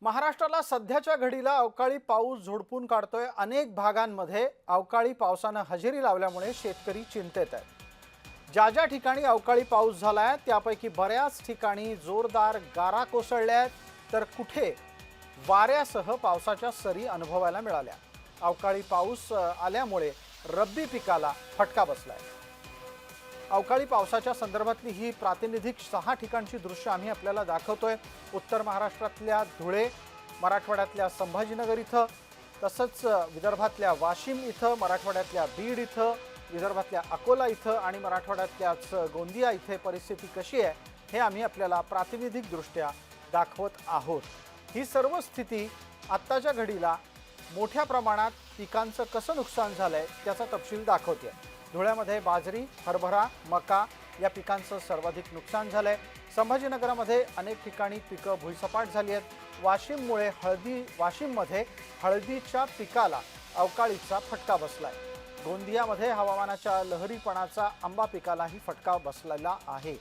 महाराष्ट्राला सध्याच्या घडीला अवकाळी पाऊस झोडपून काढतोय। अनेक भागांमध्ये अवकाळी पावसानं हजेरी लावल्यामुळे शेतकरी चिंतेत आहेत। ज्या ज्या ठिकाणी अवकाळी पाऊस झालाय त्यापैकी बऱ्याच ठिकाणी जोरदार गारा कोसळल्या आहेत, तर कुठे वाऱ्यासह पावसाच्या सरी अनुभवायला मिळाल्या। अवकाळी पाऊस आल्यामुळे रब्बी पिकाला फटका बसलाय। अवकाळी पावसाच्या संदर्भातली ही प्रातिनिधिक 6 ठिकाणची दृश्य आम्ही आपल्याला दाखवतोय। उत्तर महाराष्ट्रातल्या धुळे, मराठवाड्यातल्या संभाजीनगर इथं, तसंच विदर्भातल्या वाशिम इथं, मराठवाड्यातल्या बीड इथं, विदर्भातल्या अकोला इथं आणि मराठवाड्यातल्याच गोंदिया इथे परिस्थिती कशी आहे हे आम्ही आपल्याला प्रातिनिधिकदृष्ट्या दाखवत आहोत। ही सर्व स्थिती आत्ताच्या घडीला मोठ्या प्रमाणात पिकांचं कसं नुकसान झालंय त्याचा तपशील दाखवते। धुळ्यामध्ये बाजरी, हरभरा, मका या पिकांचं सर्वाधिक नुकसान झालंय। संभाजीनगरमध्ये अनेक ठिकाणी पिकं भुईसपाट झाली आहेत। वाशिममध्ये हळदीच्या पिकाला अवकाळीचा फटका बसलाय। गोंदियामध्ये हवामानाच्या लहरीपणाचा आंबा पिकालाही फटका बसलेला आहे।